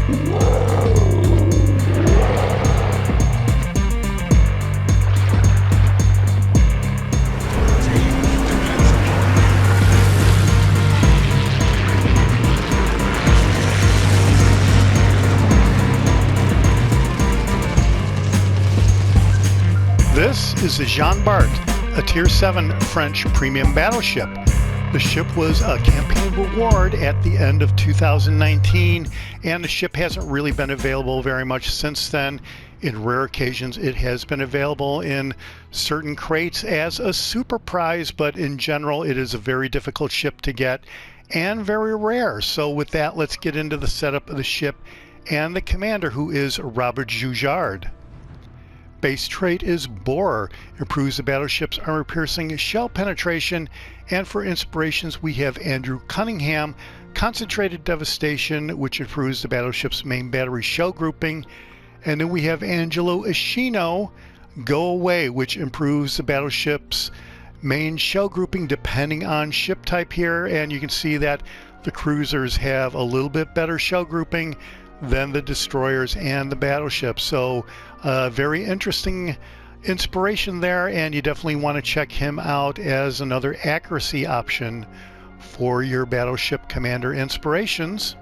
This is the Jean Bart, a Tier 7 French premium battleship. The ship was a campaign reward at the end of 2019, and the ship hasn't really been available very much since then. In rare occasions, it has been available in certain crates as a SuperPrize, but in general, it is a very difficult ship to get and very rare. So with that, let's get into the setup of the ship and the commander, who is Robert Joujard. Base trait is Borer, improves the battleship's armor-piercing shell penetration, and for inspirations we have Andrew Cunningham, Concentrated Devastation, which improves the battleship's main battery shell grouping, and then we have Angelo Ishino, Go Away, which improves the battleship's main shell grouping depending on ship type here, and you can see that the cruisers have a little bit better shell grouping than the destroyers and the battleships. So very interesting inspiration there, and you definitely want to check him out as another accuracy option for your battleship commander inspirations.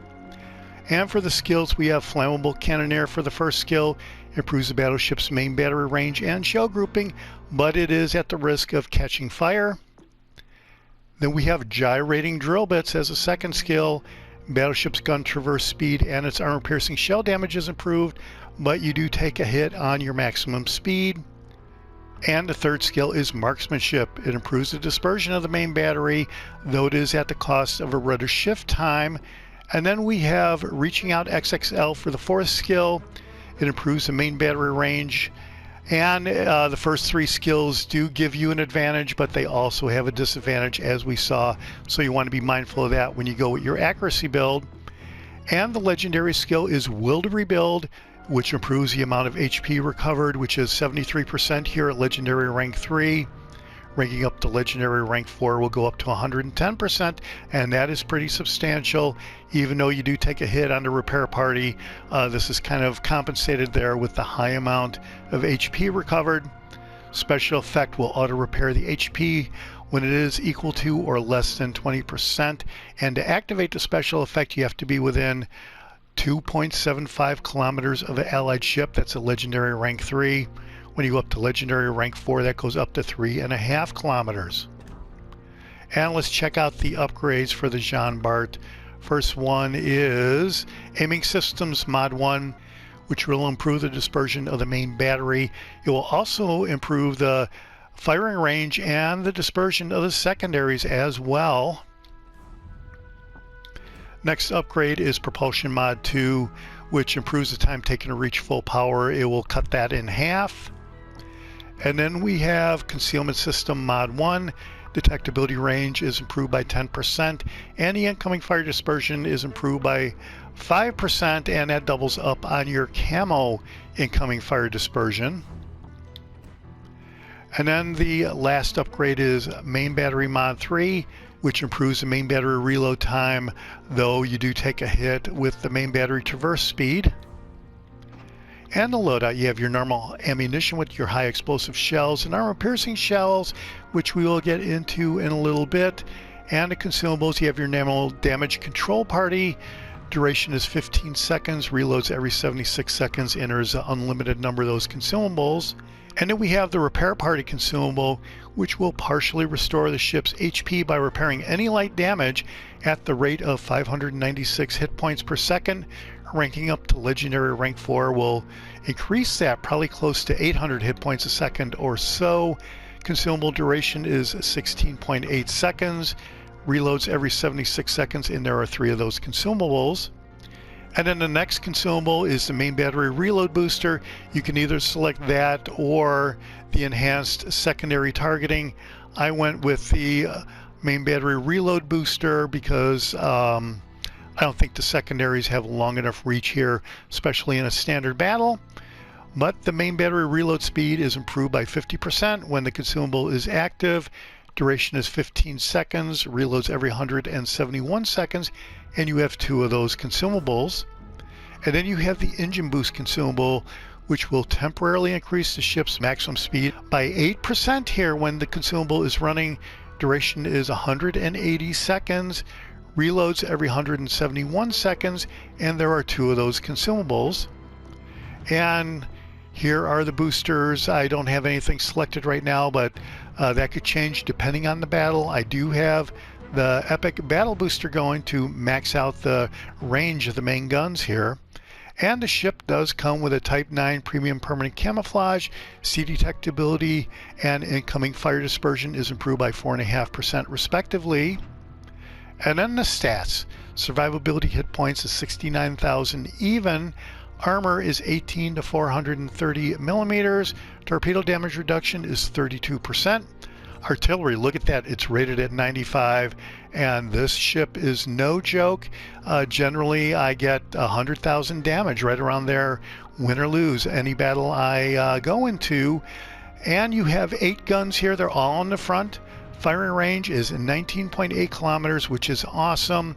And for the skills, we have Flammable Cannoneer for the first skill, improves the battleship's main battery range and shell grouping, but it is at the risk of catching fire. Then we have Gyrating Drill Bits as a second skill. Battleship's gun traverse speed and its armor-piercing shell damage is improved, but you do take a hit on your maximum speed. And the third skill is Marksmanship. It improves the dispersion of the main battery, though it is at the cost of a rudder shift time. And then we have Reaching Out XXL for the fourth skill. It improves the main battery range. And the first three skills do give you an advantage, but they also have a disadvantage, as we saw. So you want to be mindful of that when you go with your accuracy build. And the legendary skill is Will to Rebuild, which improves the amount of HP recovered, which is 73% here at legendary rank 3. Ranking up to legendary rank 4 will go up to 110%, and that is pretty substantial. Even though you do take a hit on the repair party, this is kind of compensated there with the high amount of HP recovered. Special effect will auto repair the HP when it is equal to or less than 20%, and to activate the special effect you have to be within 2.75 kilometers of an allied ship. That's a legendary rank 3. When you go up to legendary rank 4, that goes up to 3.5 kilometers. And let's check out the upgrades for the Jean Bart. First one is Aiming Systems Mod 1, which will improve the dispersion of the main battery. It will also improve the firing range and the dispersion of the secondaries as well. Next upgrade is Propulsion Mod 2, which improves the time taken to reach full power. It will cut that in half. And then we have Concealment System Mod 1. Detectability range is improved by 10%, and the incoming fire dispersion is improved by 5%, and that doubles up on your camo incoming fire dispersion. And then the last upgrade is Main Battery Mod 3, which improves the main battery reload time, though you do take a hit with the main battery traverse speed. And the loadout, you have your normal ammunition with your high explosive shells and armor-piercing shells, which we will get into in a little bit. And the consumables, you have your normal damage control party. Duration is 15 seconds, reloads every 76 seconds, enters an unlimited number of those consumables. And then we have the repair party consumable, which will partially restore the ship's HP by repairing any light damage at the rate of 596 hit points per second. Ranking up to legendary rank 4 will increase that probably close to 800 hit points a second or so. Consumable duration is 16.8 seconds. Reloads every 76 seconds, and there are 3 of those consumables. And then the next consumable is the main battery reload booster. You can either select that or the enhanced secondary targeting. I went with the main battery reload booster because I don't think the secondaries have long enough reach here, especially in a standard battle. But the main battery reload speed is improved by 50% when the consumable is active. Duration is 15 seconds, reloads every 171 seconds, and you have 2 of those consumables. And then you have the engine boost consumable, which will temporarily increase the ship's maximum speed by 8% here when the consumable is running. Duration is 180 seconds, reloads every 171 seconds, and there are 2 of those consumables. And here are the boosters. I don't have anything selected right now, but that could change depending on the battle. I do have the Epic Battle Booster going to max out the range of the main guns here. And the ship does come with a Type 9 Premium Permanent Camouflage, sea detectability, and incoming fire dispersion is improved by 4.5% respectively. And then the stats. Survivability hit points is 69,000 even. Armor is 18 to 430 millimeters. Torpedo damage reduction is 32%. Artillery, look at that, it's rated at 95, and this ship is no joke. Generally, I get 100,000 damage right around there, win or lose, any battle I go into. And you have 8 guns here, they're all on the front. Firing range is 19.8 kilometers, which is awesome.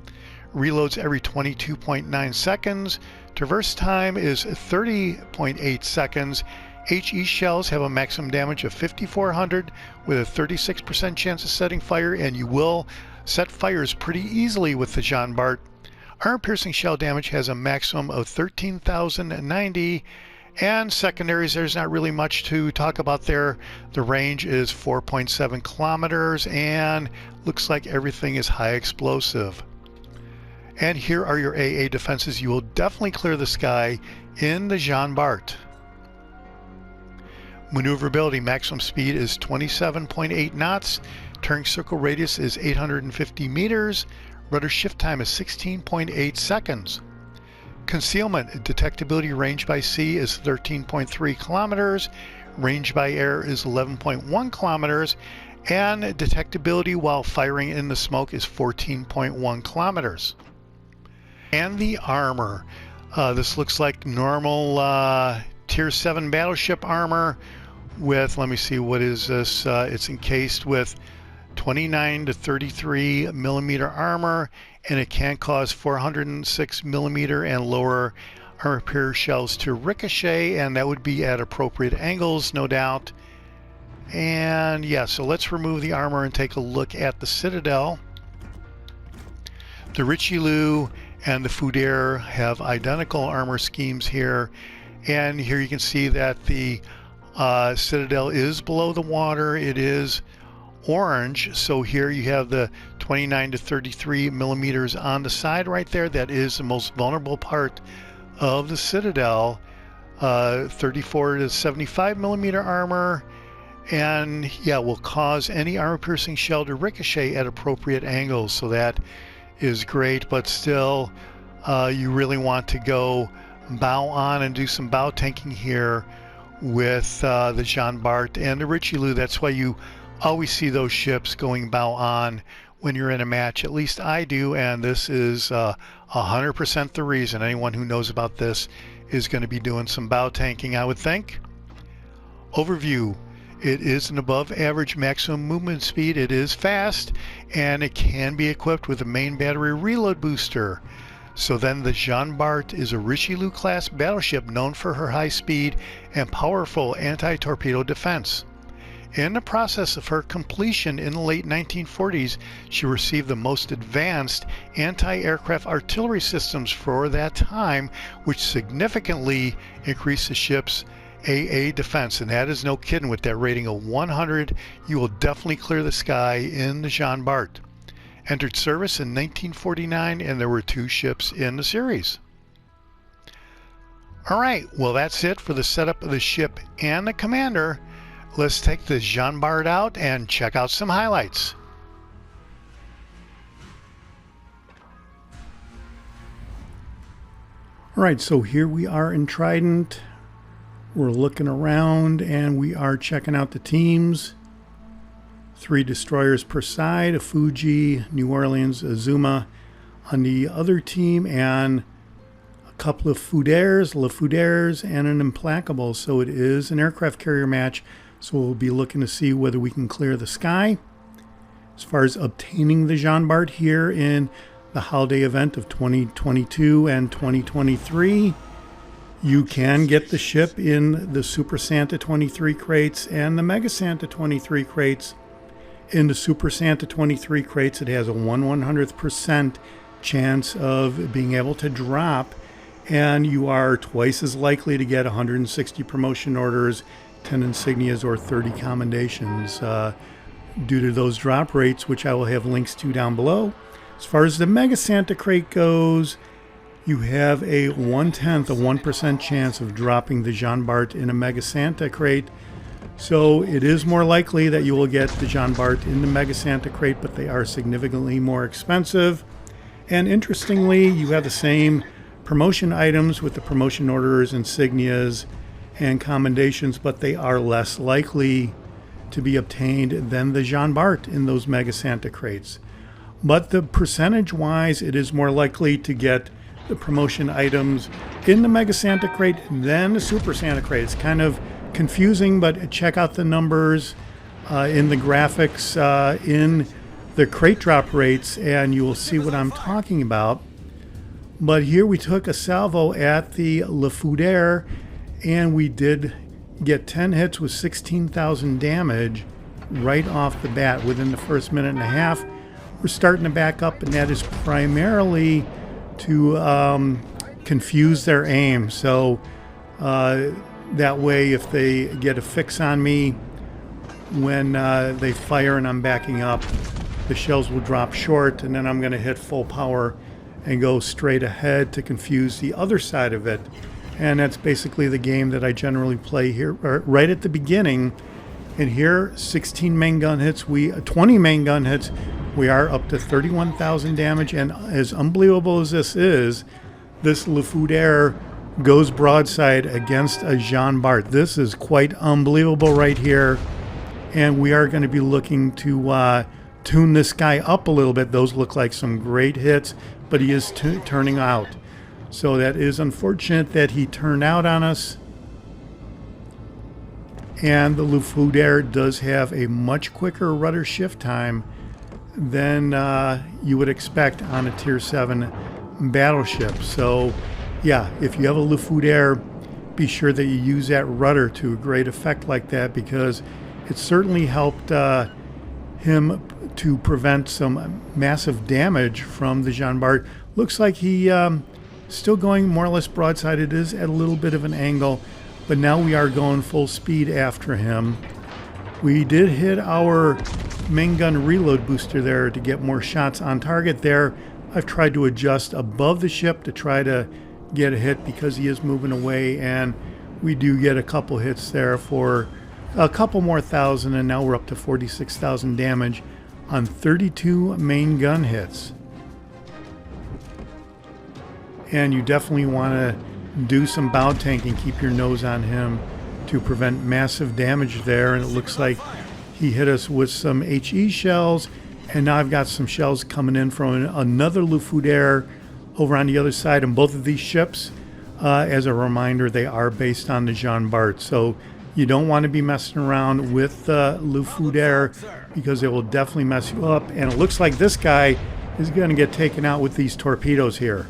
Reloads every 22.9 seconds. Traverse time is 30.8 seconds. HE shells have a maximum damage of 5,400 with a 36% chance of setting fire, and you will set fires pretty easily with the Jean Bart. Armor-piercing shell damage has a maximum of 13,090, and secondaries, there's not really much to talk about there. The range is 4.7 kilometers, and looks like everything is high explosive. And here are your AA defenses. You will definitely clear the sky in the Jean Bart. Maneuverability, maximum speed is 27.8 knots. Turning circle radius is 850 meters. Rudder shift time is 16.8 seconds. Concealment, detectability range by sea is 13.3 kilometers. Range by air is 11.1 kilometers. And detectability while firing in the smoke is 14.1 kilometers. And the armor. This looks like normal Tier 7 battleship armor with, let me see, what is this? It's encased with 29 to 33 millimeter armor, and it can cause 406 millimeter and lower armor piercer shells to ricochet, and that would be at appropriate angles, no doubt. And yeah, so let's remove the armor and take a look at the Citadel. The Richelieu and the Foudre have identical armor schemes here. And here you can see that the Citadel is below the water. It is orange. So here you have the 29 to 33 millimeters on the side right there. That is the most vulnerable part of the Citadel. 34 to 75 millimeter armor. And yeah, will cause any armor piercing shell to ricochet at appropriate angles. So that is great, but still you really want to go bow on and do some bow tanking here with the Jean Bart and the Richelieu. That's why you always see those ships going bow on when you're in a match. At least I do, and this is 100% the reason. Anyone who knows about this is going to be doing some bow tanking, I would think. Overview. It is an above average maximum movement speed. It is fast, and it can be equipped with a main battery reload booster. So then the Jean Bart is a Richelieu class battleship known for her high speed and powerful anti-torpedo defense. In the process of her completion in the late 1940s, she received the most advanced anti-aircraft artillery systems for that time, which significantly increased the ship's AA defense, and that is no kidding. With that rating of 100, you will definitely clear the sky in the Jean Bart. Entered service in 1949, and there were 2 ships in the series. Alright, well that's it for the setup of the ship and the commander. Let's take the Jean Bart out and check out some highlights. Alright, so here we are in Trident. We're looking around and we are checking out the teams. 3 destroyers per side, a Fuji, New Orleans, Azuma on the other team, and a couple of Foudres, Le Foudres, and an Implacable. So it is an aircraft carrier match, so we'll be looking to see whether we can clear the sky. As far as obtaining the Jean Bart here in the holiday event of 2022 and 2023. You can get the ship in the Super Santa 23 crates and the Mega Santa 23 crates. In the Super Santa 23 crates, it has a 1/100% chance of being able to drop, and you are twice as likely to get 160 promotion orders, 10 insignias, or 30 commendations due to those drop rates, which I will have links to down below. As far as the Mega Santa crate goes, you have a 1/10 of 1% chance of dropping the Jean Bart in a Mega Santa crate. So it is more likely that you will get the Jean Bart in the Mega Santa crate, but they are significantly more expensive. And interestingly, you have the same promotion items with the promotion orders, insignias, and commendations, but they are less likely to be obtained than the Jean Bart in those Mega Santa crates. But the percentage-wise, it is more likely to get the promotion items in the Mega Santa crate than the Super Santa crate. It's kind of confusing, but check out the numbers in the graphics in the crate drop rates and you will see what I'm talking about. But here we took a salvo at the Foudre and we did get 10 hits with 16,000 damage right off the bat within the first minute and a half. We're starting to back up, and that is primarily to confuse their aim. So that way, if they get a fix on me when they fire and I'm backing up, the shells will drop short, and then I'm going to hit full power and go straight ahead to confuse the other side of it. And that's basically the game that I generally play here right at the beginning. And here, 16 main gun hits, 20 main gun hits, we are up to 31,000 damage. And as unbelievable as this is, this Foudre goes broadside against a Jean Bart. This is quite unbelievable right here. And we are going to be looking to tune this guy up a little bit. Those look like some great hits, but he is turning out. So that is unfortunate that he turned out on us. And the Foudre does have a much quicker rudder shift time than you would expect on a Tier 7 battleship. So yeah, if you have a Foudre, be sure that you use that rudder to a great effect like that, because it certainly helped him to prevent some massive damage from the Jean Bart. Looks like he still going more or less broadside. It is at a little bit of an angle, but now we are going full speed after him. We did hit our main gun reload booster there to get more shots on target there. I've tried to adjust above the ship to try to get a hit because he is moving away, and we do get a couple hits there for a couple more thousand, and now we're up to 46,000 damage on 32 main gun hits. And you definitely want to do some bow tanking, keep your nose on him to prevent massive damage there. And it looks like he hit us with some HE shells, and now I've got some shells coming in from another Foudre over on the other side. And both of these ships, as a reminder, they are based on the Jean Bart. So you don't want to be messing around with the Foudre because it will definitely mess you up. And it looks like this guy is going to get taken out with these torpedoes here.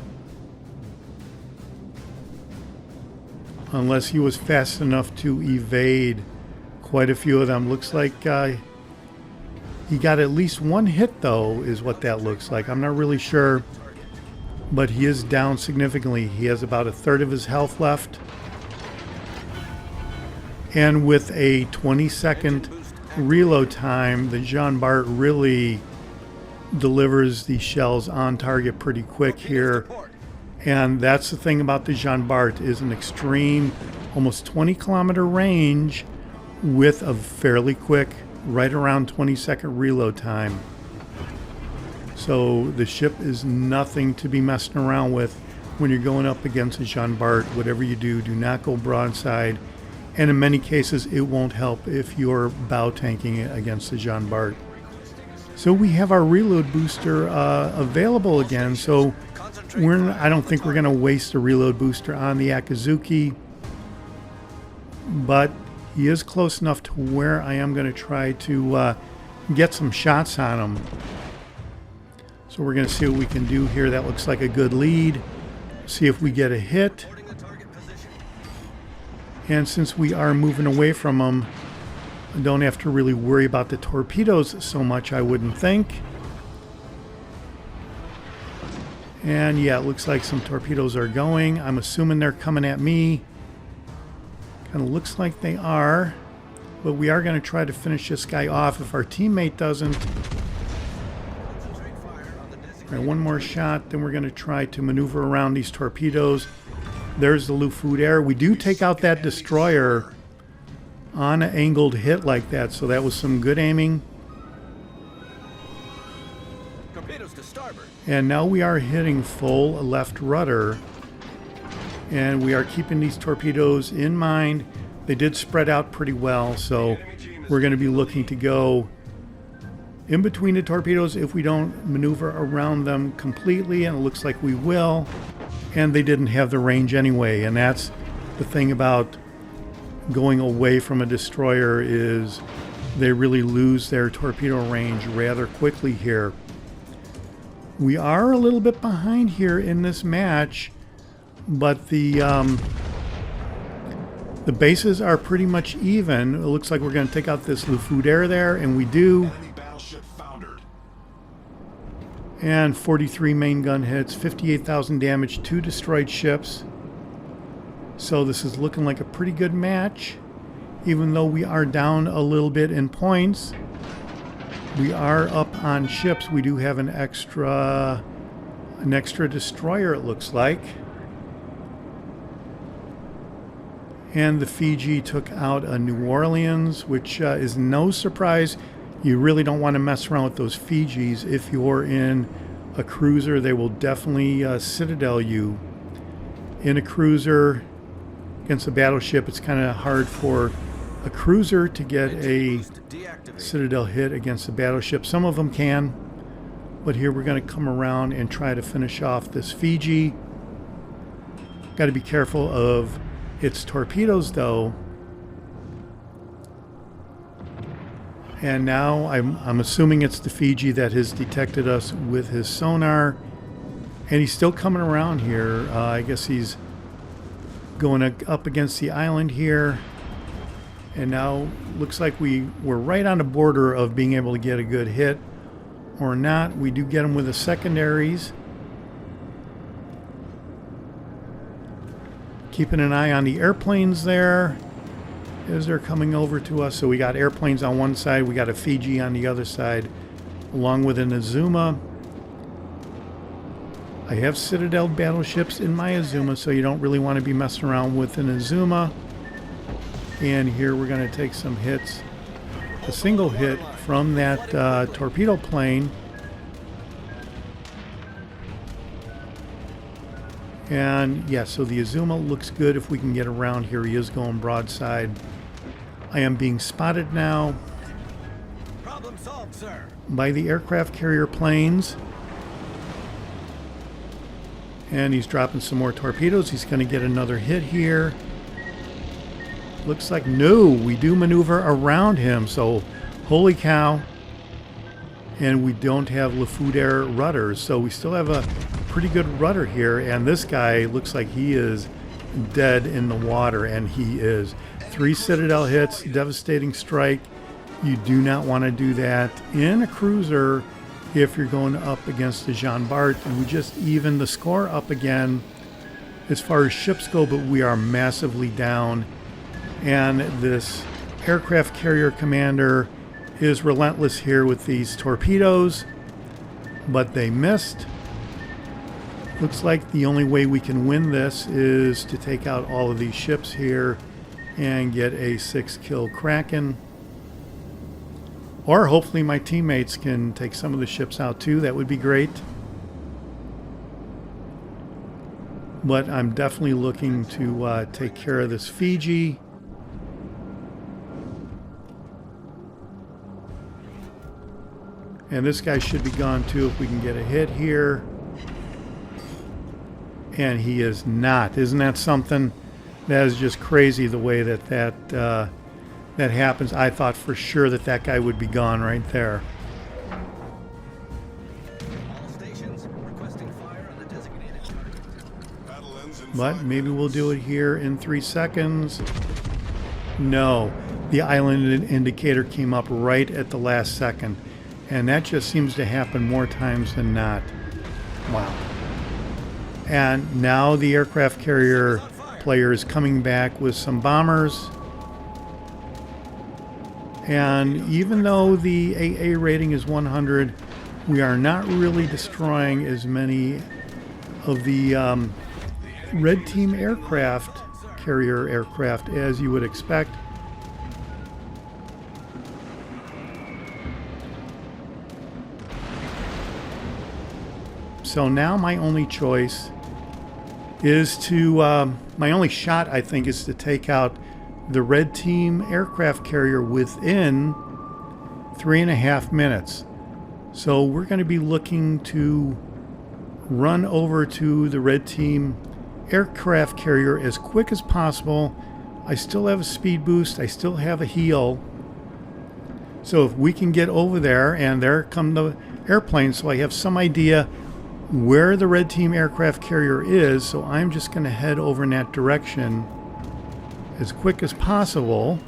Unless he was fast enough to evade quite a few of them. Looks like he got at least one hit, though, is what that looks like. I'm not really sure, but he is down significantly. He has about a third of his health left. And with a 20-second reload time, the Jean Bart really delivers the shells on target pretty quick here. And that's the thing about the Jean Bart, is an extreme, almost 20-kilometer range with a fairly quick, right around 20-second reload time. So the ship is nothing to be messing around with when you're going up against a Jean Bart. Whatever you do, do not go broadside. And in many cases, it won't help if you're bow tanking against the Jean Bart. So we have our reload booster available again. So I don't think we're going to waste a reload booster on the Akatsuki, but he is close enough to where I am going to try to get some shots on him. So we're going to see what we can do here. That looks like a good lead. See if we get a hit. And since we are moving away from them, I don't have to really worry about the torpedoes so much, I wouldn't think. And yeah, it looks like some torpedoes are going. I'm assuming they're coming at me. Kind of looks like they are. But we are going to try to finish this guy off if our teammate doesn't. All right, one more shot, then we're going to try to maneuver around these torpedoes. There's the Foudre. We do take out that destroyer on an angled hit like that, so that was some good aiming. Torpedoes to starboard. And now we are hitting full left rudder, and we are keeping these torpedoes in mind. They did spread out pretty well, so we're going to be looking to go in between the torpedoes if we don't maneuver around them completely, and it looks like we will. And they didn't have the range anyway, and that's the thing about going away from a destroyer, is they really lose their torpedo range rather quickly here. We are a little bit behind here in this match, but the bases are pretty much even. It looks like we're going to take out this Foudre there, and we do. And 43 main gun hits, 58,000 damage, 2 destroyed ships. So this is looking like a pretty good match. Even though we are down a little bit in points, we are up on ships. We do have an extra destroyer, it looks like. And the Fiji took out a New Orleans, which is no surprise. You really don't want to mess around with those Fijis. If you're in a cruiser, they will definitely citadel you. In a cruiser against a battleship, it's kind of hard for a cruiser to get a citadel hit against a battleship. Some of them can, but here we're going to come around and try to finish off this Fiji. Got to be careful of its torpedoes, though. And now I'm assuming it's the Fiji that has detected us with his sonar. And he's still coming around here. I guess he's going up against the island here. And now looks like we're right on the border of being able to get a good hit or not. We do get him with the secondaries. Keeping an eye on the airplanes there as they're coming over to us. So we got airplanes on one side, we got a Fiji on the other side, along with an Azuma. I have citadel battleships in my Azuma, so you don't really want to be messing around with an Azuma. And here we're going to take some hits. A single hit from that torpedo plane. And yeah, so the Azuma looks good if we can get around here. He is going broadside. I am being spotted now Problem solved, sir. by the aircraft carrier planes. And he's dropping some more torpedoes. He's going to get another hit here. Looks like, no, we do maneuver around him. So, holy cow. And we don't have Foudre rudders. So we still have a pretty good rudder here. And this guy looks like he is dead in the water. And he is. 3 citadel hits, devastating strike. You do not want to do that in a cruiser if you're going up against the Jean Bart. And we just evened the score up again as far as ships go, but we are massively down. And this aircraft carrier commander is relentless here with these torpedoes, but they missed. Looks like the only way we can win this is to take out all of these ships here and get a 6-kill Kraken. Or hopefully my teammates can take some of the ships out too. That would be great. But I'm definitely looking to take care of this Fiji. And this guy should be gone too if we can get a hit here. And he is not. Isn't that something? That is just crazy the way that happens. I thought for sure that guy would be gone right there. but maybe we'll do it here in 3 seconds. No, the island indicator came up right at the last second, and that just seems to happen more times than not. Wow. And now the aircraft carrier player is coming back with some bombers. And even though the AA rating is 100, we are not really destroying as many of the red team aircraft, carrier aircraft, as you would expect. So now my only choice is to, my only shot I think is to take out the red team aircraft carrier within 3.5 minutes. So we're going to be looking to run over to the red team aircraft carrier as quick as possible. I still have a speed boost, I still have a heal. So if we can get over there, and there come the airplanes, so I have some idea where the red team aircraft carrier is, so I'm just going to head over in that direction as quick as possible.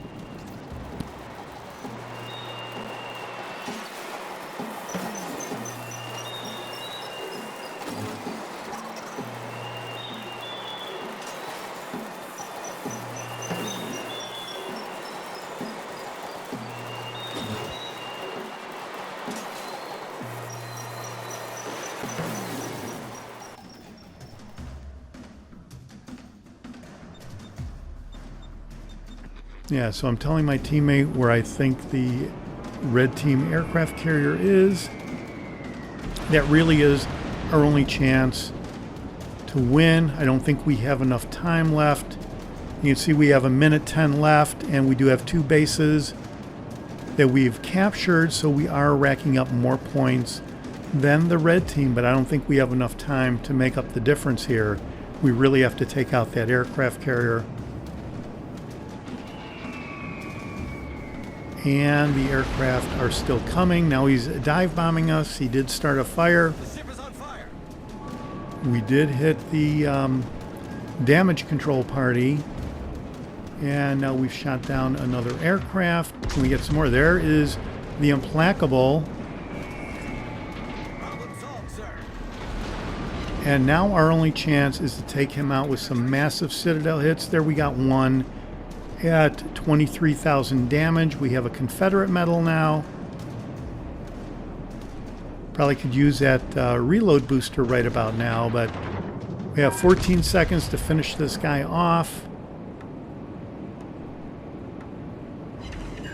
Yeah, so I'm telling my teammate where I think the red team aircraft carrier is. That really is our only chance to win. I don't think we have enough time left. You can see we have 1:10 left, and we do have 2 bases that we've captured, so we are racking up more points than the red team, but I don't think we have enough time to make up the difference here. We really have to take out that aircraft carrier. And the aircraft are still coming. Now he's dive bombing us. He did start a fire. The ship is on fire. We did hit the damage control party. And now we've shot down another aircraft. Can we get some more? There is the Implacable. Problem solved, sir. And now our only chance is to take him out with some massive Citadel hits. There we got one at 23,000 damage. We have a Confederate medal now. Probably could use that reload booster right about now, but we have 14 seconds to finish this guy off.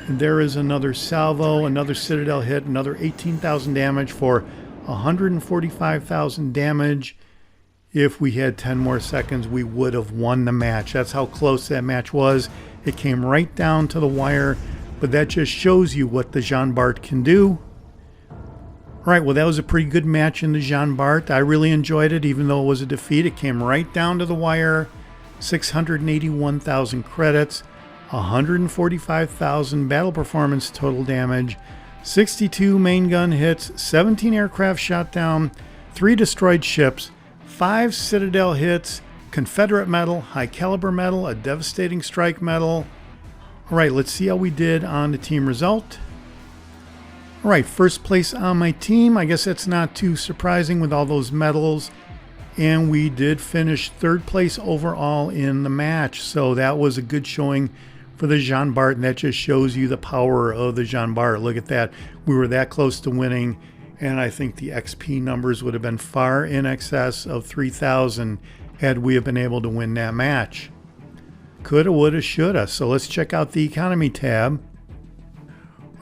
And there is another salvo, another Citadel hit, another 18,000 damage for 145,000 damage. If we had 10 more seconds, we would have won the match. That's how close that match was. It came right down to the wire, but that just shows you what the Jean Bart can do. All right, well, that was a pretty good match in the Jean Bart. I really enjoyed it, even though it was a defeat. It came right down to the wire. 681,000 credits, 145,000 battle performance total damage, 62 main gun hits, 17 aircraft shot down, 3 destroyed ships, 5 Citadel hits, Confederate medal, high caliber medal, a devastating strike medal. All right, let's see how we did on the team result. All right, first place on my team. I guess that's not too surprising with all those medals. And we did finish 3rd place overall in the match. So that was a good showing for the Jean Bart, and that just shows you the power of the Jean Bart. Look at that. We were that close to winning, and I think the XP numbers would have been far in excess of 3,000 had we have been able to win that match. Coulda, woulda, shoulda. So let's check out the economy tab.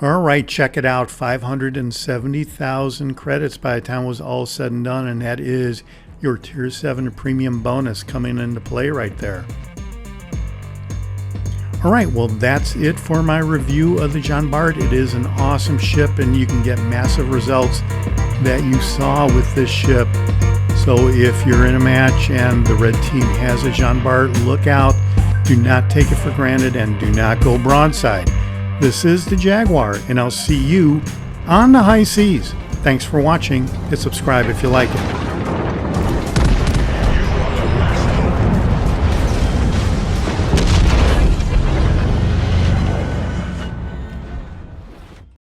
All right, check it out. 570,000 credits by the time it was all said and done, and that is your Tier 7 premium bonus coming into play right there. All right, well, that's it for my review of the Jean Bart. It is an awesome ship, and you can get massive results that you saw with this ship. So if you're in a match and the red team has a Jean Bart, look out. Do not take it for granted, and do not go broadside. This is the Jaguar, and I'll see you on the high seas. Thanks for watching. Hit subscribe if you like it.